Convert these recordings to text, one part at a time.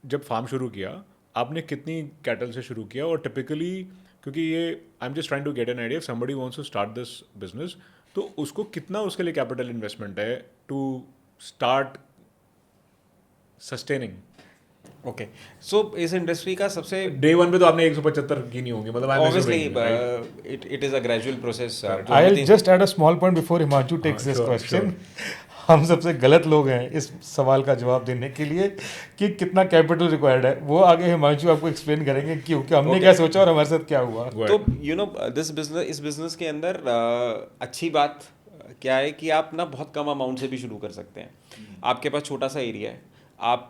जब फार्म शुरू किया, आपने कितनी कैटल से शुरू किया? और टिपिकली, क्योंकि ये I am just trying to get an idea, if somebody wants to start this business, तो उसको कितना उसके लिए कैपिटल इन्वेस्टमेंट है to start sustaining? Okay, so इस इंडस्ट्री का सबसे डे वन पे तो आपने 175 की नहीं होंगी, मतलब I am obviously assuming, right? It is a gradual process. I'll just add a small point before Himanshu takes this sure, question. हम सबसे गलत लोग हैं इस सवाल का जवाब देने के लिए कि कितना कैपिटल रिक्वायर्ड है। वो आगे हिमांशु आपको एक्सप्लेन करेंगे क्यों, कि हमने क्या सोचा और हमारे साथ क्या हुआ। तो यू नो दिस बिजनेस, इस बिजनेस के अंदर अच्छी बात क्या है कि आप ना बहुत कम अमाउंट से भी शुरू कर सकते हैं। आपके पास छोटा सा एरिया है, आप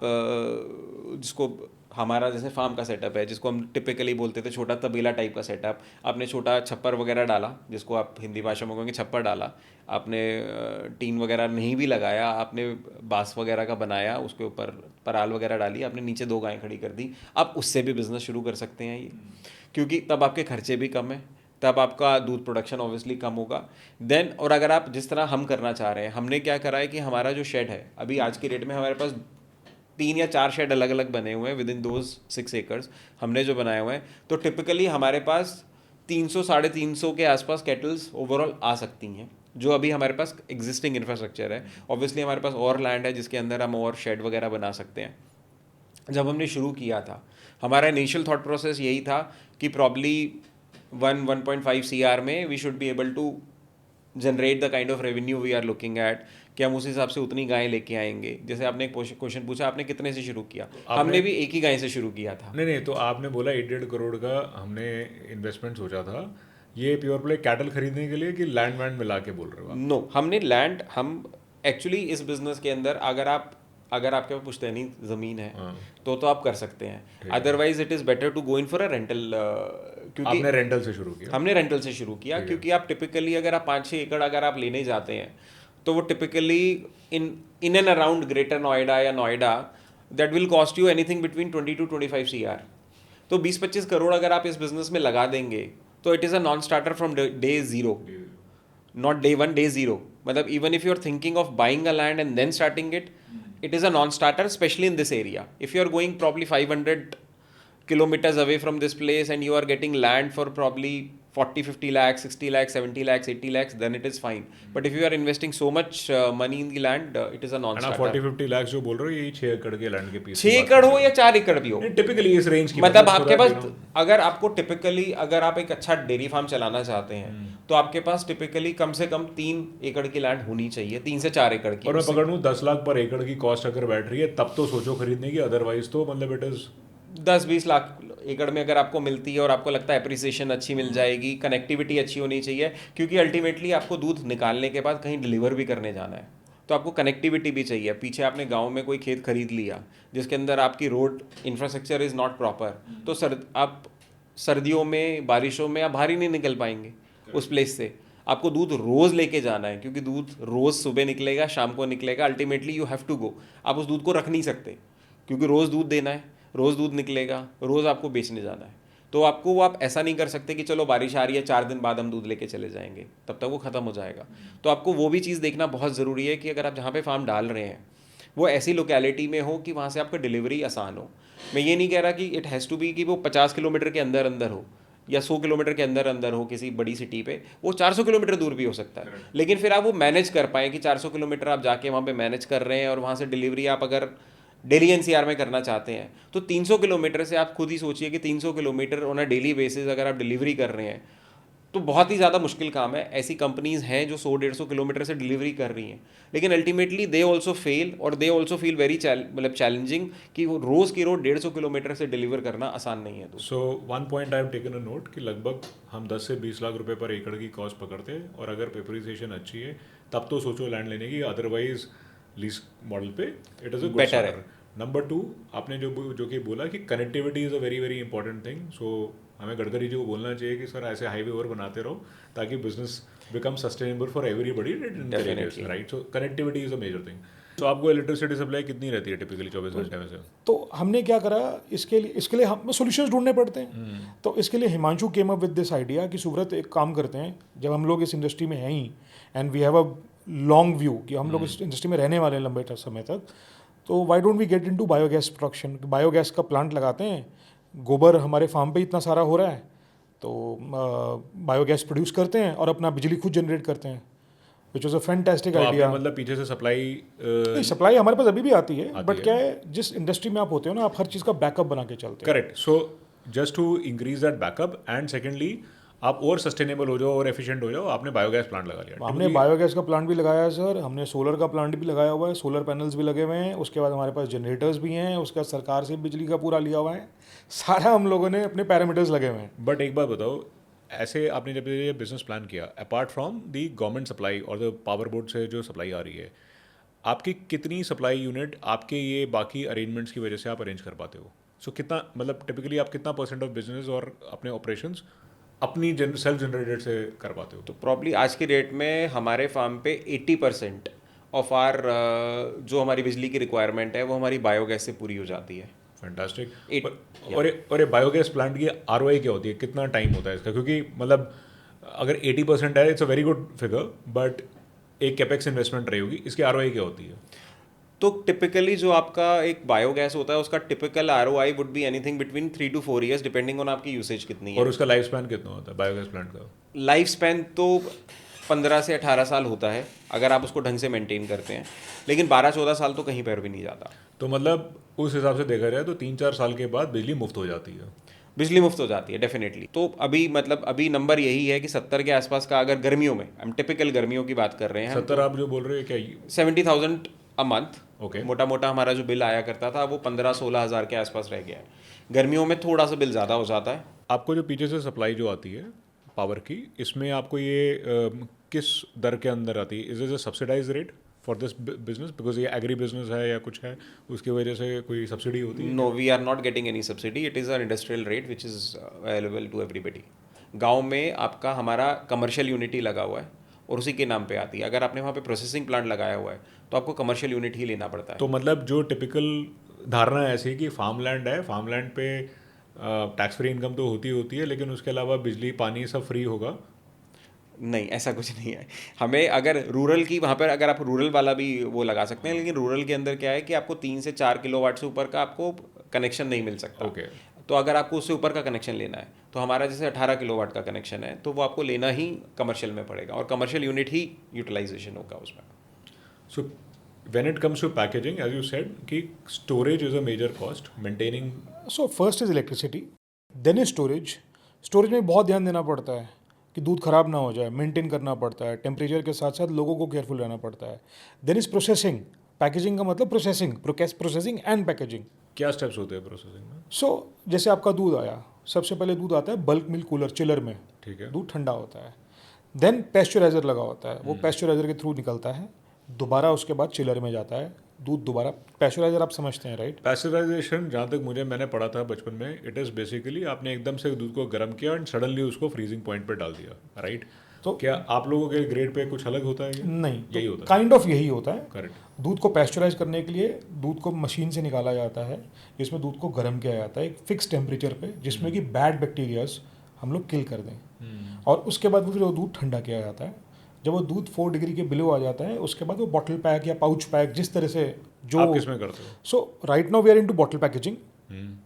जिसको हमारा जैसे फार्म का सेटअप है, जिसको हम टिपिकली बोलते थे छोटा तबेला टाइप का सेटअप, आपने छोटा छप्पर वगैरह डाला, जिसको आप हिंदी भाषा में कहेंगे छप्पर डाला, आपने टीन वगैरह नहीं भी लगाया, आपने बांस वगैरह का बनाया, उसके ऊपर पराल वगैरह डाली, आपने नीचे 2 गायें खड़ी कर दी, आप उससे भी बिजनेस शुरू कर सकते हैं ये, क्योंकि तब आपके खर्चे भी कम है, तब आपका दूध प्रोडक्शन ऑब्वियसली कम होगा देन। और अगर आप जिस तरह हम करना चाह रहे हैं, हमने क्या करा है कि हमारा जो शेड है, अभी आज की डेट में हमारे पास 3 या 4 शेड अलग अलग बने हुए हैं विद इन दोज 6 एकर्स हमने जो बनाए हुए हैं। तो टिपिकली हमारे पास 300 साढ़े 300 के आसपास केटल्स ओवरऑल आ सकती हैं, जो अभी हमारे पास एग्जिस्टिंग इंफ्रास्ट्रक्चर है। ऑब्वियसली हमारे पास और लैंड है जिसके अंदर हम और शेड वगैरह बना सकते हैं। जब हमने शुरू किया था, हमारा इनिशियल थॉट प्रोसेस यही था कि प्रॉब्ली 1.5 CR में we should be able to generate the kind of revenue we are looking at, कि हम उस हिसाब से उतनी गायें लेके आएंगे। जैसे आपने एक क्वेश्चन पूछा, आपने कितने से शुरू किया? हमने भी एक ही गाय से शुरू किया था। नहीं, तो आपने बोला 1.5 करोड़ का हमने इन्वेस्टमेंट सोचा था, ये प्योर प्ले कैटल खरीदने के लिए कि लैंड वैंड मिला के बोल रहे हो आप? नो, हमने लैंड, हम एक्चुअली इस बिजनेस के अंदर अगर आपके पास पुश्तैनी ज़मीन है तो आप कर सकते हैं, otherwise it is better to go in for a rental. क्योंकि आपने रेंटल से शुरू किया? हमने रेंटल से शुरू किया, क्योंकि आप टिपिकली अगर आप 5-6 एकड़ अगर आप लेने जाते हैं तो वो typically in and around Greater Noida या Noida that will cost you anything between 20 to 25 CR। तो 20-25 करोड़ अगर आप इस बिजनेस में लगा देंगे तो it is a non starter from day zero, not day 1, day zero. मतलब even if you are thinking of buying a land and then starting it, it is a non-starter, especially in this area. If you are going probably 500 kilometers away from this place and you are getting land for probably 40-50 lakhs, 60 lakhs, 70 lakhs, 80 lakhs, then it is fine. But if you are investing so much money in the land, it is a non-starter. 40-50 lakh जो बोल रहे हो, यही 6 एकड़ के land के piece? 6 एकड़ हो या 4 एकड़ भी हो, टिपिकली इस रेंज की, मतलब आपके पास, अगर आपको टिपिकली अगर आप एक अच्छा डेयरी फार्म चलाना चाहते हैं तो आपके पास टिपिकली कम से कम 3 एकड़ की लैंड होनी चाहिए, 3 से 4 एकड़ की। और मैं पकड़ लूँ 10 लाख पर एकड़ की कॉस्ट अगर बैठ रही है तब तो सोचो खरीदने की, अदरवाइज तो मतलब इट इज 10-20 लाख एकड़ में अगर आपको मिलती है और आपको लगता है एप्रिसिएशन अच्छी मिल जाएगी, कनेक्टिविटी अच्छी होनी चाहिए, क्योंकि अल्टीमेटली आपको दूध निकालने के बाद कहीं डिलीवर भी करने जाना है, तो आपको कनेक्टिविटी भी चाहिए। पीछे आपने गांव में कोई खेत खरीद लिया जिसके अंदर आपकी road infrastructure is not proper, तो आप सर्दियों में, बारिशों में आप बाहर ही नहीं निकल पाएंगे उस प्लेस से। आपको दूध रोज़ लेके जाना है, क्योंकि दूध रोज़ सुबह निकलेगा, शाम को निकलेगा, ultimately you have to go. आप उस दूध को रख नहीं सकते, क्योंकि रोज़ दूध देना है, रोज़ दूध निकलेगा, रोज़ आपको बेचने जाना है। तो आपको वो आप ऐसा नहीं कर सकते कि चलो बारिश आ रही है 4 दिन बाद हम दूध लेके चले जाएंगे, तब तक वो ख़त्म हो जाएगा। तो आपको वो भी चीज़ देखना बहुत ज़रूरी है कि अगर आप जहाँ पे फार्म डाल रहे हैं वो ऐसी लोकेलिटी में हो कि वहाँ से आपका डिलीवरी आसान हो। मैं ये नहीं कह रहा कि इट हैज़ टू बी कि वो 50 किलोमीटर के अंदर अंदर हो या 100 किलोमीटर के अंदर अंदर हो किसी बड़ी सिटी पे, वो 400 किलोमीटर दूर भी हो सकता है, लेकिन फिर आप वो मैनेज कर पाएँ कि 400 किलोमीटर आप जाके वहाँ पे मैनेज कर रहे हैं और वहाँ से डिलीवरी आप अगर डेली एनसीआर में करना चाहते हैं तो 300 किलोमीटर से आप खुद ही सोचिए कि 300 kilometre on a daily basis अगर आप डिलीवरी कर रहे हैं तो बहुत ही ज़्यादा मुश्किल काम है। ऐसी कंपनीज़ हैं जो 100-150 किलोमीटर से डिलीवरी कर रही हैं, लेकिन अल्टीमेटली दे ऑल्सो फेल और दे ऑल्सो फील वेरी मतलब चैलेंजिंग कि वो रोज़ की रोड 150 किलोमीटर से डिलीवर करना आसान नहीं है। So one point I have taken a note कि लगभग हम 10 से 20 लाख रुपए पर एकड़ की कॉस्ट पकड़ते हैं, और अगर एप्रिसिएशन अच्छी है तब तो सोचो लैंड लेने की, अदरवाइज लीज मॉडल पे it is a good better है। नंबर 2, आपने जो कि बोला कि connectivity is a very very important thing. So हमें गडकरी जी को बोलना चाहिए कि सर ऐसे हाईवे और बनाते रहो ताकि business become sustainable for everybody, right? So connectivity is a major thing. तो आपको इलेक्ट्रिसिटी सप्लाई कितनी रहती है टिपिकली 24 घंटे में से? तो हमने क्या करा, इसके लिए हम सॉल्यूशंस ढूंढने पड़ते हैं। तो इसके लिए Himanshu came up with this idea कि सुब्रत एक काम करते हैं, जब हम लोग इस इंडस्ट्री में हैं ही and we have a long view कि हम लोग इस इंडस्ट्री में रहने वाले हैं लंबे समय तक, तो why don't we get into biogas production? Biogas का प्लांट लगाते हैं, गोबर हमारे फार्म पे इतना सारा हो रहा है, तो बायोगैस प्रोड्यूस करते हैं और अपना बिजली खुद जनरेट करते हैं, विच वॉज अ फैंटास्टिक तो आपने आइडिया। मतलब पीछे से सप्लाई नहीं, सप्लाई हमारे पास अभी भी आती है, आती बट है। क्या है, जिस इंडस्ट्री में आप होते हो ना, आप हर चीज़ का बैकअप बना के चलते हैं। Correct. So just to increase that backup and secondly आप और सस्टेनेबल हो जाओ और एफिशिएंट हो जाओ, आपने बायोगैस प्लांट लगा लिया। हमने बायोगैस का प्लांट भी लगाया है सर, हमने सोलर का प्लांट भी लगाया हुआ है, सोलर पैनल्स भी लगे हुए हैं, उसके बाद हमारे पास जनरेटर्स भी हैं, उसके बाद सरकार से बिजली का पूरा लिया हुआ है, सारा हम लोगों ने अपने पैरामीटर्स लगे हुए हैं। बट एक बात बताओ, ऐसे आपने जब ये बिजनेस प्लान किया, apart from the government supply और द पावर बोर्ड से जो सप्लाई आ रही है, आपकी कितनी सप्लाई यूनिट आपके ये बाकी अरेंजमेंट्स की वजह से आप अरेंज कर पाते हो? सो कितना, मतलब टिपिकली आप कितना % ऑफ बिजनेस और अपने ऑपरेशंस अपनी सेल्फ जनरेटेड से कर पाते हो? तो प्रॉब्ली आज की डेट में हमारे फार्म पे 80% ऑफ आर जो हमारी बिजली की रिक्वायरमेंट है वो हमारी बायोगैस से पूरी हो जाती है। फैंटास्टिक। और ये बायोगैस प्लांट की ROI क्या होती है, कितना टाइम होता है इसका? क्योंकि मतलब अगर 80% है, it's a very good figure, but एक कैपेक्स इन्वेस्टमेंट रही होगी, इसकी ROI क्या होती है? तो टिपिकली जो आपका एक बायोगैस होता है उसका typical ROI would be anything between 3 to 4 years depending on आपकी यूसेज कितनी है। और उसका लाइफ स्पैन कितना होता है बायोगैस प्लांट का? लाइफ स्पैन तो 15 से 18 साल होता है अगर आप उसको ढंग से मेंटेन करते हैं, लेकिन 12-14 साल तो कहीं पर भी नहीं जाता। तो मतलब उस हिसाब से देखा जाए तो 3-4 साल के बाद बिजली मुफ्त हो जाती है। बिजली मुफ्त हो जाती है डेफिनेटली। तो अभी मतलब अभी नंबर यही है कि 70 के आसपास का, अगर गर्मियों में, हम टिपिकल गर्मियों की बात कर रहे हैं, 70 आप जो बोल रहे हो क्या? 70,000 अ मंथ। ओके। मोटा मोटा हमारा जो बिल आया करता था वो 15-16 हज़ार के आसपास रह गया है। गर्मियों में थोड़ा सा बिल ज़्यादा हो जाता है। आपको जो पीछे से सप्लाई जो आती है पावर की, इसमें आपको ये किस दर के अंदर आती है? Is is a subsidize rate for this business? Because ये एग्री बिजनेस है या कुछ है, उसकी वजह से कोई सब्सिडी होती है? No, we are not getting any subsidy, it is a industrial rate which is available to everybody. गांव में आपका हमारा कमर्शियल यूनिट ही लगा हुआ है और उसी के नाम पे आती है। अगर आपने वहाँ पे प्रोसेसिंग प्लांट लगाया हुआ है तो आपको कमर्शियल यूनिट ही लेना पड़ता है। तो मतलब जो टिपिकल धारणा है ऐसी कि फार्म लैंड है, फार्म लैंड पे टैक्स फ्री इनकम तो होती है, लेकिन उसके अलावा बिजली पानी सब फ्री होगा? नहीं, ऐसा कुछ नहीं है। हमें अगर रूरल की, वहाँ पर अगर आप रूरल वाला भी वो लगा सकते हैं, लेकिन रूरल के अंदर क्या है कि आपको 3 से 4 किलोवाट से ऊपर का आपको कनेक्शन नहीं मिल सकता। ओके। तो अगर आपको उससे ऊपर का कनेक्शन लेना है तो हमारा जैसे 18 किलोवाट का कनेक्शन है तो वो आपको लेना ही कमर्शियल में पड़ेगा और कमर्शियल यूनिट ही यूटिलाइजेशन होगा उसमें। So when it comes to packaging, as you said, कि storage is a major cost, maintaining. So first is electricity, then is storage. Storage में बहुत ध्यान देना पड़ता है कि दूध खराब ना हो जाए, मेंटेन करना पड़ता है, टेम्परेचर के साथ साथ लोगों को केयरफुल रहना पड़ता है। देन इज प्रोसेसिंग, पैकेजिंग का मतलब प्रोसेसिंग एंड पैकेजिंग। क्या स्टेप्स होते हैं प्रोसेसिंग में? सो जैसे आपका दूध आया, सबसे पहले दूध आता है बल्क मिल्क कूलर, चिलर में, ठीक है। दूध ठंडा होता है। देन पैस्चराइजर लगा होता है, वो पैस्चराइजर के थ्रू निकलता है, दोबारा उसके बाद चिलर में जाता है दूध दोबारा। पैस्चराइजर आप समझते हैं राइट? पैस्चराइजेशन जहाँ तक मैंने पढ़ा था बचपन में, इट इज़ बेसिकली आपने एकदम से दूध को गर्म किया एंड सडनली उसको फ्रीजिंग पॉइंट पे डाल दिया, राइट? तो क्या आप लोगों के ग्रेड पे कुछ अलग होता है क्या? नहीं, यही होता है। काइंड ऑफ यही होता है। करेक्ट। दूध को पैस्चराइज करने के लिए दूध को मशीन से निकाला जाता है, जिसमें दूध को गर्म किया जाता है एक फिक्स टेम्परेचर पे, जिसमें कि बैड बैक्टीरियाज हम लोग किल कर दें। और उसके बाद फिर वो दूध ठंडा किया जाता है। जब वो दूध 4 डिग्री के बिलो आ जाता है, उसके बाद वो बॉटल पैक या पाउच पैक, जिस तरह से जो आप किसमें करते हो? So right now we are into bottle packaging.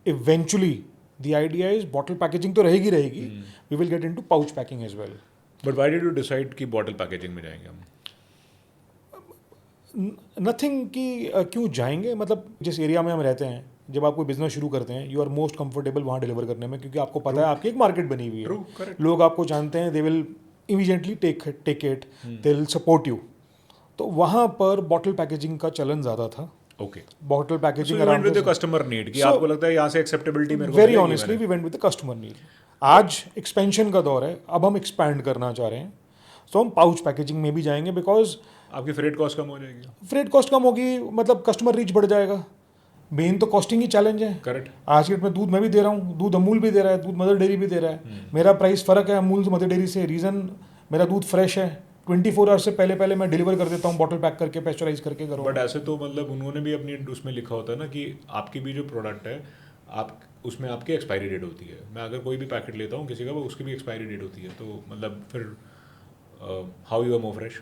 Eventually the idea is bottle packaging तो रहेगी, we will get into pouch packing as well. But why did you decide कि बॉटल पैकेजिंग में जाएंगे हम? नथिंग कि क्यों जाएंगे, मतलब जिस एरिया में हम रहते हैं, जब आप कोई बिजनेस शुरू करते हैं, यू आर मोस्ट कंफर्टेबल वहाँ डिलीवर करने में, क्योंकि आपको पता है आपकी एक मार्केट बनी हुई True, है, correct. लोग आपको जानते हैं, they will immediately take it, they will support you. तो वहाँ पर बॉटल पैकेजिंग का चलन ज़्यादा था। Okay. Bottle packaging So you went with the customer need कि आपको लगता है यहाँ से एक्सेप्टेबिलिटी मेरे को वेरी मिलेगी ऑनेस्टली मैंने। We went with the customer need. आज एक्सपेंशन का दौर है, अब हम एक्सपैंड करना चाह रहे हैं, तो हम पाउच पैकेजिंग में भी जाएंगे, बिकॉज आपकी फ्रेट कॉस्ट कम हो जाएगी। फ्रेट कॉस्ट कम होगी, मतलब कस्टमर रीच बढ़ जाएगा। मेन तो कॉस्टिंग ही चैलेंज है। करेक्ट। आज के डेट में दूध मैं भी दे रहा हूँ, दूध अमूल भी दे रहा है, दूध मदर डेयरी भी दे रहा है, मेरा प्राइस फ़र्क है अमूल मदर डेयरी से। रीज़न मेरा दूध फ्रेश है, 24 आवर्स से पहले मैं डिलीवर कर देता हूँ, बॉटल पैक करके पैस्चराइज करके करो। बट ऐसे तो मतलब उन्होंने भी अपनी उसमें लिखा होता है ना कि आपकी भी जो प्रोडक्ट है, आप उसमें आपकी एक्सपायरी डेट होती है। मैं अगर कोई भी पैकेट लेता हूँ किसी का, वो उसकी भी एक्सपायरी डेट होती है, तो मतलब फिर how you are more fresh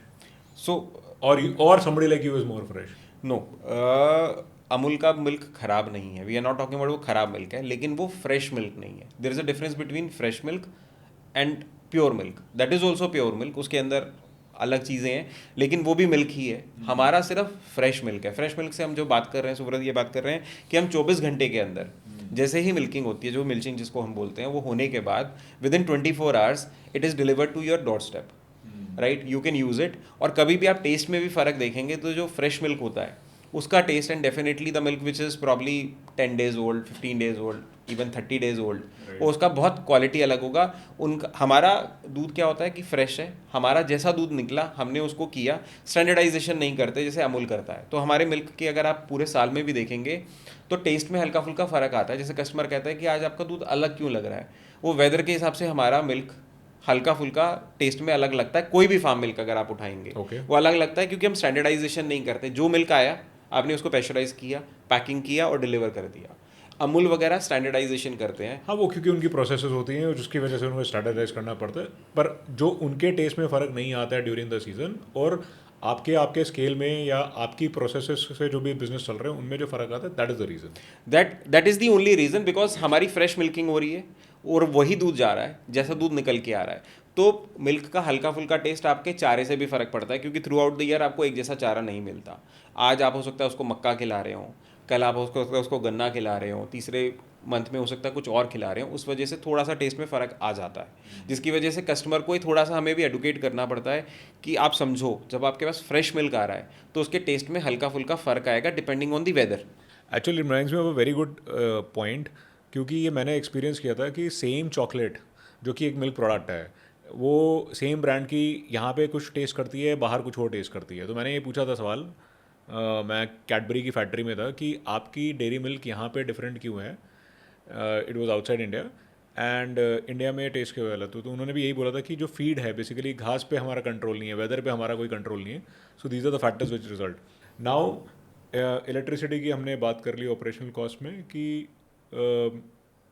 so और somebody like you is more fresh? No, Amul का मिल्क खराब नहीं है, we are not talking about वो खराब मिल्क है, लेकिन वो फ्रेश मिल्क नहीं है. There is a difference between fresh milk and pure milk. That is also pure milk, उसके अंदर अलग चीज़ें हैं, लेकिन वो भी मिल्क ही है. हमारा सिर्फ फ्रेश मिल्क है. फ्रेश मिल्क से हम जो बात कर रहे हैं सुब्रत, ये बात कर रहे हैं कि हम 24 घंटे के अंदर जैसे ही मिल्किंग होती है, जो मिल्चिंग जिसको हम बोलते हैं, वो होने के बाद within 24 hours it is delivered to your door step, right. You can use it. और कभी भी आप टेस्ट में भी फ़र्क देखेंगे तो जो फ्रेश मिल्क होता है उसका test, and definitely the milk which is probably 10 days old, 15 days old, even 30 days old, वो उसका बहुत क्वालिटी अलग होगा. उनका हमारा दूध क्या होता है कि फ्रेश है, हमारा जैसा दूध निकला हमने उसको किया, स्टैंडर्डाइजेशन नहीं करते जैसे अमूल करता है. तो हमारे मिल्क के अगर आप पूरे साल में भी देखेंगे तो टेस्ट में हल्का फुल्का फ़र्क आता है. जैसे कस्टमर कहता है कि आज आपका दूध अलग क्यों लग रहा है, वो वेदर के हिसाब से हमारा मिल्क हल्का फुल्का टेस्ट में अलग लगता है. कोई भी फार्म मिल्क अगर आप उठाएंगे वो अलग लगता है, क्योंकि हम स्टैंडर्डाइजेशन नहीं करते. जो मिल्क आया आपने उसको प्रेशराइज किया, पैकिंग किया और डिलीवर कर दिया. अमूल वगैरह स्टैंडर्डाइजेशन करते हैं. हाँ, वो क्योंकि उनकी प्रोसेसेस होती हैं जिसकी वजह से उनको स्टैंडर्डाइज करना पड़ता है. पर जो उनके टेस्ट में फ़र्क नहीं आता है ड्यूरिंग द सीजन, और आपके स्केल में या आपकी प्रोसेसेस से जो भी बिजनेस चल रहे हैं उनमें जो फ़र्क आता है, that is the reason. That is the only reason, because हमारी फ्रेश मिल्किंग हो रही है और वही दूध जा रहा है जैसा दूध निकल के आ रहा है. तो मिल्क का हल्का फुल्का टेस्ट आपके चारे से भी फ़र्क पड़ता है, क्योंकि थ्रू आउट द ईयर आपको एक जैसा चारा नहीं मिलता. आज आप हो सकता है उसको मक्का खिला रहे हो, कल आप उसको गन्ना खिला रहे हो, तीसरे मंथ में हो सकता है कुछ और खिला रहे हो. उस वजह से थोड़ा सा टेस्ट में फ़र्क आ जाता है, जिसकी वजह से कस्टमर को ही थोड़ा सा हमें भी एडुकेट करना पड़ता है कि आप समझो जब आपके पास फ्रेश मिल्क आ रहा है तो उसके टेस्ट में हल्का फुल्का फ़र्क आएगा depending on the weather. Actually reminds me of a very good point, क्योंकि ये मैंने एक्सपीरियंस किया था कि सेम चॉकलेट जो कि एक मिल्क प्रोडक्ट है, वो सेम ब्रांड की यहाँ पे कुछ टेस्ट करती है, बाहर कुछ और टेस्ट करती है. तो मैंने ये पूछा था सवाल, मैं कैडबरी की फैक्ट्री में था, कि आपकी डेयरी मिल्क यहाँ पे डिफरेंट क्यों है. It was outside India, and India में टेस्ट क्यों अलग. तो उन्होंने भी यही बोला था कि जो फीड है, बेसिकली घास पे हमारा कंट्रोल नहीं है, वेदर पे हमारा कोई कंट्रोल नहीं है. So these are the factors which result. Now electricity की हमने बात कर ली ऑपरेशनल कॉस्ट में, कि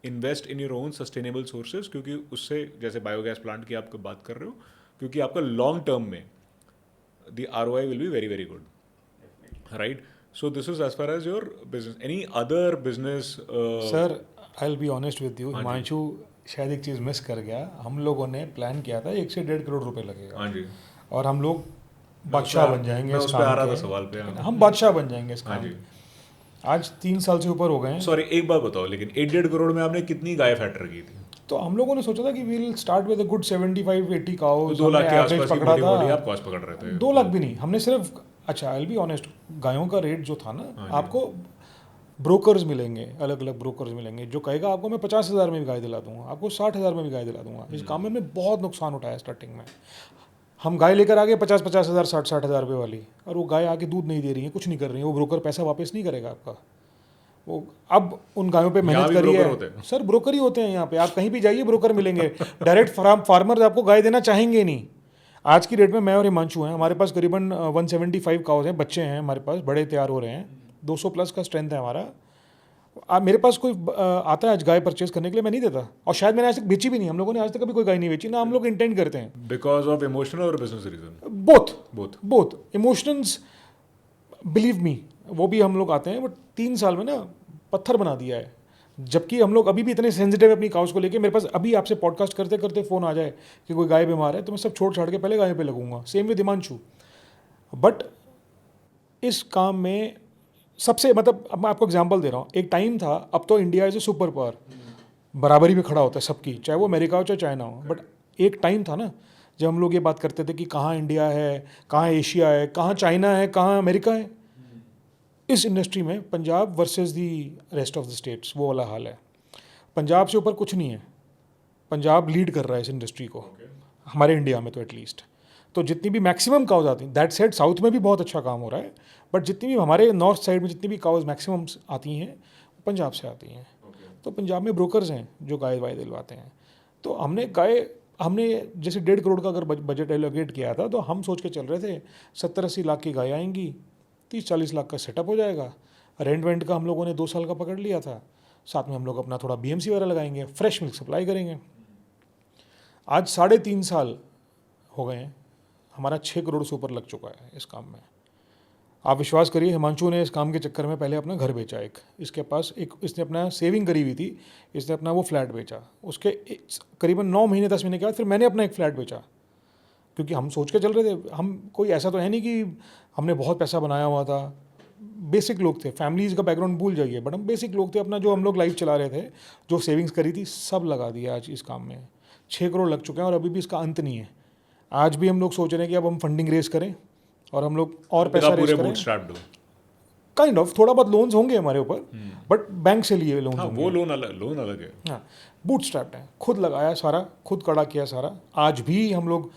invest in your own sustainable sources, क्योंकि उससे, जैसे बायोगैस प्लांट की आप बात कर रहे हो, क्योंकि आपका लॉन्ग टर्म में the ROI will be very very good, right. So this is as far as your business. Any other business? Sir I will be honest with you, Himanshu शायद एक चीज़ मिस कर गया. हम लोगों ने प्लान किया था 1 से 1.5 करोड़ रुपए लगेगा. हाँ जी. और हम लोग बादशाह बन जाएंगे मैं इस उस पे आ काम रहा था के. सवाल पे. हम बादशाह बन जाएंगे इस हाँ काम जी. के. आज 3 साल से ऊपर हो गए हैं. सॉरी, एक बात बताओ, लेकिन 1.5 करोड़ में आपने कितनी गाय फैक्टर की थी? तो हम लोगों ने सोचा था कि we'll start with a good 75-80 cows. 2 lakh के एवरेज आसपास की पकड़ा मोटी मोटी था. आप कॉस्ट पकड़ रहे थे. 2 लाख भी नहीं, हमने सिर्फ, अच्छा आई विल बी ऑनेस्ट, गायों का रेट जो था ना, आपको ब्रोकर्स मिलेंगे, अलग अलग ब्रोकर्स मिलेंगे, जो कहेगा आपको मैं 50,000 में भी गाय दिला दूंगा, आपको 60,000 में भी गाय दिला दूंगा. इस काम में हमने बहुत नुकसान उठाया स्टार्टिंग में. हम गाय लेकर आ गए 50,000 60,000 रुपये वाली, और वो गाय आके दूध नहीं दे रही है, कुछ नहीं कर रही है, वो ब्रोकर पैसा वापस नहीं करेगा आपका. वो अब उन गायों पे मेहनत करी है. सर ब्रोकर ही होते हैं यहाँ पे, आप कहीं भी जाइए ब्रोकर मिलेंगे. डायरेक्ट फार्मर आपको गाय देना चाहेंगे नहीं. आज की डेट में मैं और हिमांशु हैं, हमारे पास करीबन 175 काउज हैं, बच्चे हैं हमारे पास, बड़े तैयार हो रहे हैं, 200 प्लस का स्ट्रेंथ है हमारा. मेरे पास कोई आता है आज गाय परचेज करने के लिए, मैं नहीं देता. और शायद मैंने आज तक बेची भी नहीं. हम लोगों ने आज तक कभी कोई गाय नहीं बेची ना. हम लोग इंटेंड करते हैं बिकॉज ऑफ इमोशनल और business reason. Both emotions, believe me, वो भी हम लोग आते हैं. बट 3 साल में ना पत्थर बना दिया है. जबकि हम लोग अभी भी इतने सेंसिटिव है अपनी काउस को लेके. मेरे पास अभी आपसे पॉडकास्ट करते करते फ़ोन आ जाए कि कोई गाय बीमार है, तो मैं सब छोड़ छाड़ के पहले गाय पे लगूंगा. Same with Himanshu. बट इस काम में सबसे, मतलब अब मैं आपको एग्जांपल दे रहा हूँ. एक टाइम था, अब तो India is a super power, बराबरी में खड़ा होता है सबकी, चाहे वो अमेरिका हो चाहे चाइना हो. बट एक टाइम था ना जब हम लोग ये बात करते थे कि कहाँ इंडिया है, कहाँ एशिया है, कहाँ चाइना है, कहाँ अमेरिका है. इस इंडस्ट्री में Punjab versus the rest of the states, वो वाला हाल है. पंजाब से ऊपर कुछ नहीं है. पंजाब लीड कर रहा है इस इंडस्ट्री को, हमारे इंडिया में तो एटलीस्ट. तो जितनी भी मैक्सिमम काउज आती हैं, दैट साइड साउथ में भी बहुत अच्छा काम हो रहा है, बट जितनी भी हमारे नॉर्थ साइड में जितनी भी काउज मैक्सिमम आती हैं पंजाब से आती हैं. तो पंजाब में ब्रोकर्स हैं जो गाय वाय दिलवाते हैं. तो हमने जैसे 1.5 करोड़ का अगर बजट एलोकेट किया था, तो हम सोच के चल रहे थे 70-80 लाख की गाय आएंगी, 30-40 लाख का सेटअप हो जाएगा. रेंट वेंट का हम लोगों ने 2 साल का पकड़ लिया था. साथ में हम लोग अपना थोड़ा BMC वगैरह लगाएंगे, फ्रेश मिल्क सप्लाई करेंगे. आज 3.5 साल हो गए हैं, हमारा 6 करोड़ से ऊपर लग चुका है इस काम में. आप विश्वास करिए, हिमांशु ने इस काम के चक्कर में पहले अपना घर बेचा एक, इसके पास एक, इसने अपना सेविंग करी हुई थी, इसने अपना वो फ्लैट बेचा, उसके करीबन 9 महीने 10 महीने के बाद फिर मैंने अपना एक फ्लैट बेचा, क्योंकि हम सोच के चल रहे थे, हम कोई ऐसा तो है नहीं कि हमने बहुत पैसा बनाया हुआ था, बेसिक लोग थे, फैमिलीज़ का बैकग्राउंड भूल जाइए, बट हम बेसिक लोग थे, अपना जो हम लोग लाइफ चला रहे थे, जो सेविंग्स करी थी सब लगा दिया आज इस काम में। 6 करोड़ लग चुके हैं और अभी भी इसका अंत नहीं है। आज भी हम लोग सोच रहे हैं कि अब हम फंडिंग रेस करें और हम लोग और पैसा रेस करें, काइंड ऑफ थोड़ा बहुत लोन्स होंगे हमारे ऊपर, बट बैंक से लिए लोन्स होंगे। वो लोन अलग है। हाँ, बूट स्ट्रैप्ड है, खुद लगाया सारा, खुद कड़ा किया सारा। आज भी हम लोग,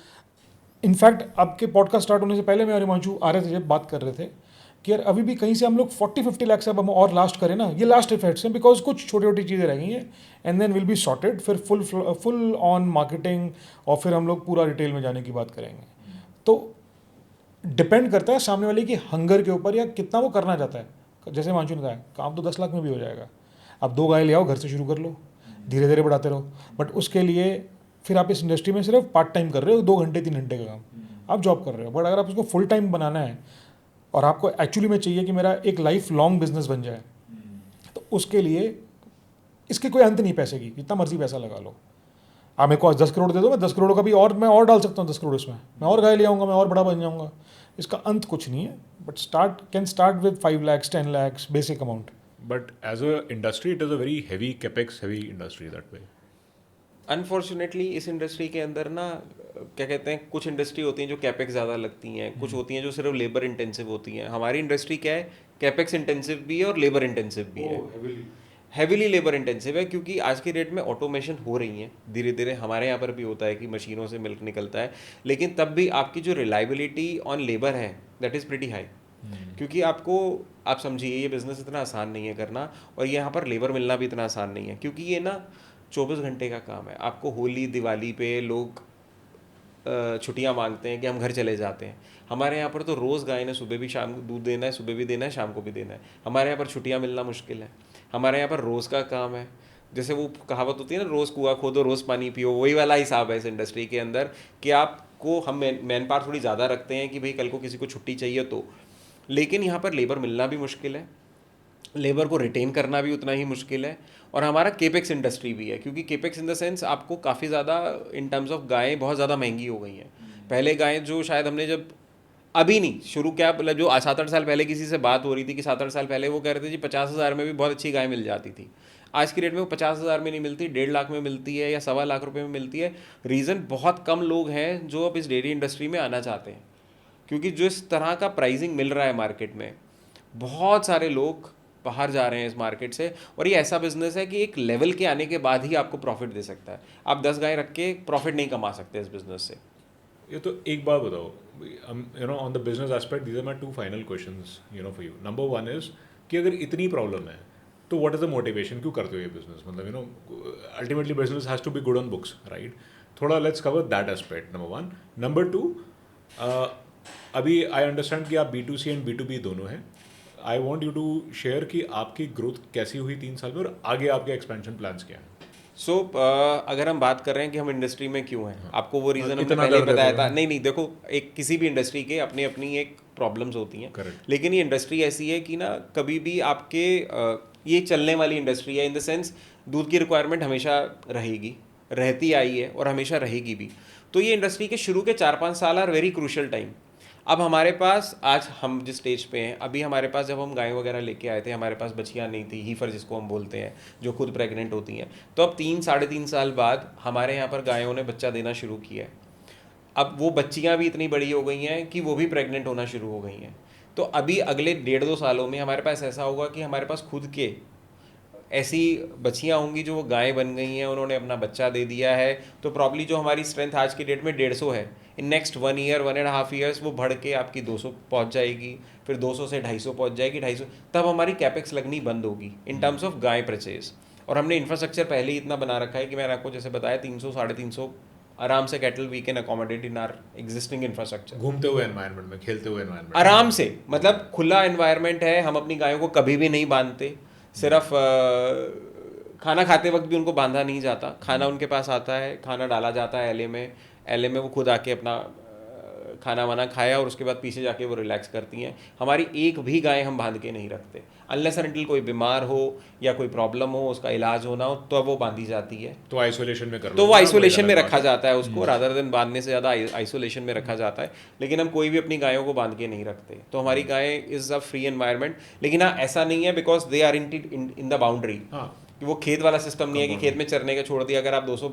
इनफैक्ट आपके पॉडकास्ट स्टार्ट होने से पहले मैं और हिमांशु आ रहे थे जब बात कर रहे थे कि यार अभी भी कहीं से हम लोग 40-50 लाख से अब हम और लास्ट करें ना, ये लास्ट इफेक्ट्स हैं, बिकॉज कुछ छोटी छोटी चीज़ें रह गई हैं, and then will be sorted, फिर फुल ऑन मार्केटिंग और फिर हम लोग पूरा रिटेल में जाने की बात करेंगे। तो डिपेंड करता है सामने वाले की हंगर के ऊपर या कितना वो करना चाहता है। जैसे हिमांशु ने कहा, काम तो 10 लाख में भी हो जाएगा, अब 2 गाय ले आओ, घर से शुरू कर लो, धीरे धीरे बढ़ाते रहो, बट उसके लिए फिर आप इस इंडस्ट्री में सिर्फ पार्ट टाइम कर रहे हो, 2 घंटे 3 घंटे का काम आप जॉब कर रहे हो। बट अगर आप उसको फुल टाइम बनाना है और आपको एक्चुअली में चाहिए कि मेरा एक लाइफ लॉन्ग बिजनेस बन जाए, तो उसके लिए इसके कोई अंत नहीं पैसे की, जितना मर्जी पैसा लगा लो। आप मेरे को आज 10 करोड़ दे दो, मैं 10 करोड़ का भी और मैं और डाल सकता हूँ 10 करोड़ इसमें, मैं और गाय ले आऊँगा, मैं और बड़ा बन जाऊँगा, इसका अंत कुछ नहीं है। But can start with 5 lakhs 10 lakhs basic amount. But as a industry, it is a very heavy capex heavy industry that way. Unfortunately इस इंडस्ट्री के अंदर ना, क्या कहते हैं, कुछ इंडस्ट्री होती हैं जो कैपेक्स ज़्यादा लगती हैं, कुछ होती हैं जो सिर्फ लेबर इंटेंसिव होती हैं। हमारी इंडस्ट्री क्या है, कैपेक्स इंटेंसिव भी है और लेबर इंटेंसिव भी है, हैविली लेबर इंटेंसिव है, क्योंकि आज की डेट में ऑटोमेशन हो रही है धीरे धीरे। हमारे यहाँ पर भी होता है कि मशीनों से मिल्क निकलता है, लेकिन तब भी आपकी जो रिलायबिलिटी ऑन लेबर है दैट इज़ प्रीटी हाई, क्योंकि आप समझिए ये बिज़नेस इतना आसान नहीं है करना, और यहाँ पर लेबर मिलना भी इतना आसान नहीं है, क्योंकि ये ना 24 घंटे का काम है। आपको होली दिवाली पे लोग छुट्टियां मांगते हैं कि हम घर चले जाते हैं। हमारे यहाँ पर तो रोज़ गाय ने सुबह भी शाम को दूध देना है, सुबह भी देना है, शाम को भी देना है। हमारे यहाँ पर छुट्टियां मिलना मुश्किल है। हमारे यहाँ पर रोज़ का काम है, जैसे वो कहावत होती है ना, रोज़ कुआं खोदो रोज़ पानी पियो, वही वाला हिसाब है इस इंडस्ट्री के अंदर कि आपको हम मैन पावर थोड़ी ज़्यादा रखते हैं कि भाई कल को किसी को छुट्टी चाहिए तो, लेकिन यहाँ पर लेबर मिलना भी मुश्किल है, लेबर को रिटेन करना भी उतना ही मुश्किल है। और हमारा केपेक्स इंडस्ट्री भी है, क्योंकि केपेक्स इन द सेंस आपको काफ़ी ज़्यादा इन टर्म्स ऑफ गायें बहुत ज़्यादा महंगी हो गई हैं। पहले गायें जो शायद हमने जब अभी नहीं शुरू किया, मतलब जो 7-8 साल पहले किसी से बात हो रही थी कि 7-8 साल पहले वो कह रहे थे जी 50,000 में भी बहुत अच्छी गाय मिल जाती थी। आज की रेट में वो 50,000 में नहीं मिलती, 1.5 लाख में मिलती है या 1.25 लाख रुपए में मिलती है। रीज़न बहुत कम लोग हैं जो अब इस डेयरी इंडस्ट्री में आना चाहते हैं, क्योंकि जो इस तरह का प्राइसिंग मिल रहा है मार्केट में, बहुत सारे लोग बाहर जा रहे हैं इस मार्केट से। और ये ऐसा बिजनेस है कि एक लेवल के आने के बाद ही आपको प्रॉफिट दे सकता है। आप 10 गाय रख के प्रॉफिट नहीं कमा सकते इस बिजनेस से। ये तो एक बात बताओ, on the business aspect, these are my 2 final questions for you. Number 1 इज कि अगर इतनी प्रॉब्लम है तो व्हाट इज द मोटिवेशन, क्यों करते हो ये बिजनेस? मतलब ultimately business has to be good on books, right? थोड़ा let's cover that aspect, number 1। Number 2, अभी आई अंडरस्टैंड कि आप B2C एंड B2B दोनों हैं। I want you to share कि आपकी ग्रोथ कैसी हुई 3 साल में और आगे आपके एक्सपेंशन प्लान्स क्या हैं? सो अगर हम बात कर रहे हैं कि हम इंडस्ट्री में क्यों हैं, आपको वो रीज़न हमने पहले ही बताया था। नहीं, देखो, एक किसी भी इंडस्ट्री के अपनी अपनी एक प्रॉब्लम्स होती हैं, लेकिन ये इंडस्ट्री ऐसी है कि ना कभी भी आपके ये चलने वाली इंडस्ट्री है, इन द सेंस दूध की रिक्वायरमेंट हमेशा रहेगी, रहती आई है और हमेशा रहेगी भी। तो ये इंडस्ट्री के शुरू के 4-5 साल आर वेरी क्रूशल टाइम। अब हमारे पास, आज हम जिस स्टेज पे हैं, अभी हमारे पास जब हम गाय वगैरह लेके आए थे, हमारे पास बच्चियाँ नहीं थी, हीफर जिसको हम बोलते हैं, जो खुद प्रेग्नेंट होती हैं। तो अब 3-3.5 साल बाद हमारे यहाँ पर गायों ने बच्चा देना शुरू किया है। अब वो बच्चियाँ भी इतनी बड़ी हो गई हैं कि वो भी प्रेग्नेंट होना शुरू हो गई हैं। तो अभी अगले 1.5-2 सालों में हमारे पास ऐसा होगा कि हमारे पास खुद के ऐसी बच्चियाँ होंगी जो वो गाय बन गई हैं, उन्होंने अपना बच्चा दे दिया है। तो प्रॉब्ली जो हमारी स्ट्रेंथ आज की डेट में 150 है, इन नेक्स्ट 1 ईयर 1.5 ईयर्स वो बढ़ के आपकी 200 पहुंच जाएगी, फिर 200 से 250 पहुंच जाएगी, 250, तब हमारी कैपेक्स लगनी बंद होगी इन टर्म्स ऑफ गाय परचेज। और हमने इंफ्रास्ट्रक्चर पहले ही इतना बना रखा है कि मैंने आपको जैसे बताया 300-350 आराम से cattle we can accommodate in our existing infrastructure. घूमते हुए एनवायरनमेंट में, खेलते हुए एनवायरनमेंट, आराम से, मतलब खुला एनवायरनमेंट है। हम अपनी गायों को कभी भी नहीं बांधते, सिर्फ खाना खाते वक्त भी उनको बांधा नहीं जाता। खाना उनके पास आता है, खाना डाला जाता है एले में वो खुद आके अपना खाना वाना खाया और उसके बाद पीछे जाके वो रिलैक्स करती हैं। हमारी एक भी गाय हम बांध के नहीं रखते, अनलेस अनटिल कोई बीमार हो या कोई प्रॉब्लम हो, उसका इलाज होना हो, तो वो बांधी जाती है। तो आइसोलेशन में कर तो लो वो ना, आइसोलेशन में अलग रखा बात जाता है उसको, रादर देन बांधने से ज़्यादा आइसोलेशन में रखा जाता है। लेकिन हम कोई भी अपनी गायों को बांध के नहीं रखते, तो हमारी गाय इज़ अ फ्री एनवायरनमेंट। लेकिन हाँ, ऐसा नहीं है because they are in the boundary, हाँ कि वो खेत वाला सिस्टम नहीं है कि खेत में चरने के छोड़ दिया। अगर आप 200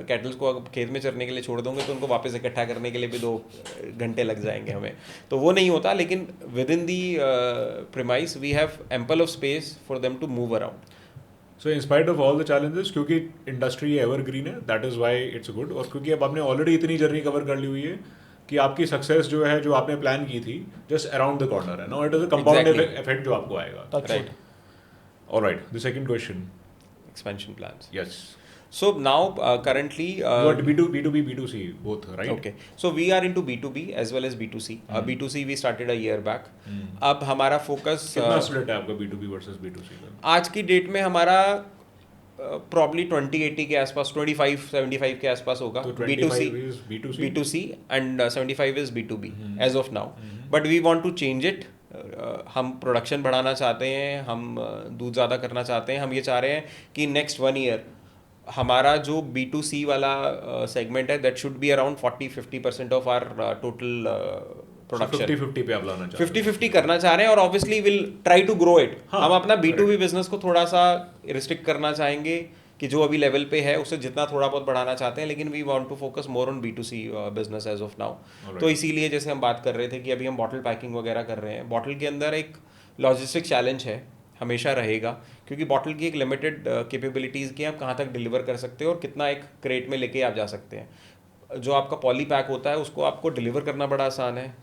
कैटल्स को खेत में चरने के लिए छोड़ दोगे तो उनको वापस इकट्ठा करने के लिए भी 2 घंटे लग जाएंगे हमें, तो वो नहीं होता। लेकिन within the premise we have ample of space for them to move around. So in spite of all the challenges, क्योंकि इंडस्ट्री एवरग्रीन है, that is why it's good. और क्योंकि अब आपने ऑलरेडी इतनी जर्नी कवर कर ली हुई है कि आपकी सक्सेस जो है, जो आपने प्लान की थी, जस्ट अराउंड द कॉर्नर है। Now it is a compound effect जो आपको आएगा। Right. Alright, the second question. Expansion plans. Yes. So now currently You are B2B, B2C both, right? okay, so we are into B2B as well as B2C. B2C we started a year back. अब हमारा focus कितना split है आपका B2B versus B2C का? आज की date में हमारा प्रॉब्ली 20-80 के आसपास, 25-75 के आसपास होगा। तो 25 is B2C? B2C and 75 is B2B as of now. But we want to change it. हम प्रोडक्शन बढ़ाना चाहते हैं, हम दूध ज़्यादा करना चाहते हैं। हम ये चाह रहे हैं कि नेक्स्ट 1 ईयर हमारा जो B2C वाला सेगमेंट है, that should be around 40-50% of our total production. 50-50 पे आप लाना चाहते हैं? 50-50 करना चाह रहे हैं, और obviously will try to grow it. हाँ, हम अपना B2B बिजनेस को थोड़ा सा रिस्ट्रिक्ट करना चाहेंगे कि जो अभी लेवल पे है उससे जितना थोड़ा बहुत बढ़ाना चाहते हैं, लेकिन we want to focus more on B2C business as of now. तो इसीलिए जैसे हम बात कर रहे थे कि अभी हम बॉटल पैकिंग वगैरह कर रहे हैं। बॉटल के अंदर एक लॉजिस्टिक चैलेंज है, हमेशा रहेगा, क्योंकि बॉटल की एक लिमिटेड कैपेबिलिटीज़ की आप कहाँ तक डिलीवर कर सकते हो और कितना एक क्रेट में लेके आप जा सकते हैं। जो आपका पॉली पैक होता है उसको आपको डिलीवर करना बड़ा आसान है,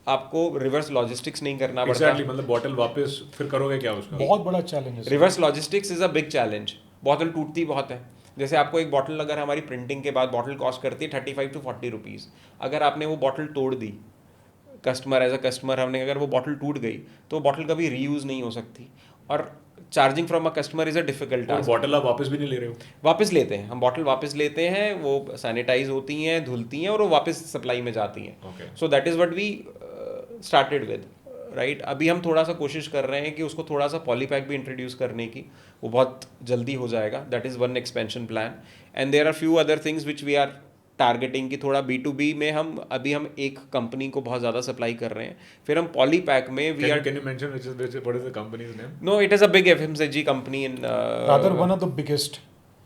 आपको रिवर्स लॉजिस्टिक्स नहीं करना पड़ता। Exactly, मतलब बॉटल वापस फिर करोगे क्या उसका? बहुत बड़ा चैलेंज है। Reverse logistics is a big challenge. Bottle टूटती बहुत है। जैसे आपको एक बॉटल, अगर हमारी प्रिंटिंग के बाद बॉटल कॉस्ट करती है 35 to 40 रुपीज़, अगर आपने वो बॉटल तोड़ दी, कस्टमर एज अ कस्टमर हमने, अगर वो बॉटल टूट गई तो बॉटल कभी रीयूज़ नहीं हो सकती, और charging from a customer is a difficult task. Bottle आप वापस भी नहीं ले रहे हो? वापस लेते हैं हम, बॉटल वापस लेते हैं, वो सैनिटाइज होती हैं, धुलती हैं और वो वापस सप्लाई में जाती हैं। Okay. So that is what we started with, right. अभी हम थोड़ा सा कोशिश कर रहे हैं कि उसको थोड़ा सा पॉलीपैक भी इंट्रोड्यूस करने की, वो बहुत जल्दी हो जाएगा। That is one expansion plan, and there are few other things which we are targeting कि थोड़ा B2B में हम एक कंपनी को बहुत ज़्यादा सप्लाई कर रहे हैं, फिर हम पॉलीपैक में we are. Can you mention what is the company's name? No, it is a big FMCG company in rather one of the biggest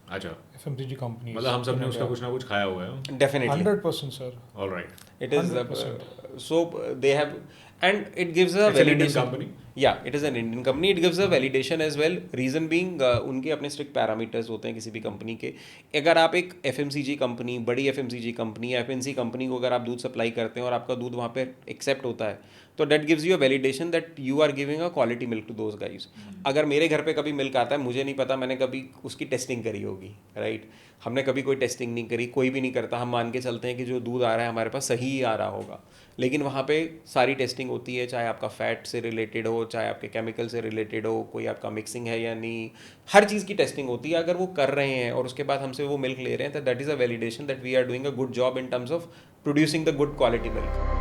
अच्छा, FMCG companies. मतलब हम सब ने उसका कुछ ना कुछ खाया हुआ है। Definitely 100% sir. All right. It is 100%. So they have, and it gives a It's an Indian validation. company? Yeah, it is an Indian company. It gives a validation as well. Reason being, उनके अपने strict parameters होते हैं किसी भी company के। अगर आप एक FMCG कंपनी, बड़ी FMCG कंपनी या FNC कंपनी को अगर आप दूध सप्लाई करते हैं और आपका दूध वहाँ पे एक्सेप्ट होता है, तो that gives you a validation that you are giving a quality milk to those guys. अगर मेरे घर पे कभी मिल्क आता है, मुझे नहीं पता, मैंने कभी उसकी टेस्टिंग करी होगी, राइट। हमने कभी कोई टेस्टिंग नहीं करी, कोई भी नहीं करता। हम मान के चलते हैं कि जो दूध आ रहा है हमारे पास सही ही आ रहा होगा, लेकिन वहाँ पे सारी टेस्टिंग होती है, चाहे आपका फैट से रिलेटेड हो, चाहे आपके केमिकल से रिलेटेड हो, कोई आपका मिक्सिंग है या नहीं, हर चीज़ की टेस्टिंग होती है। अगर वो कर रहे हैं और उसके बाद हमसे वो मिल्क ले रहे हैं, तो that is a validation that we are doing a good job in terms of producing the good quality milk.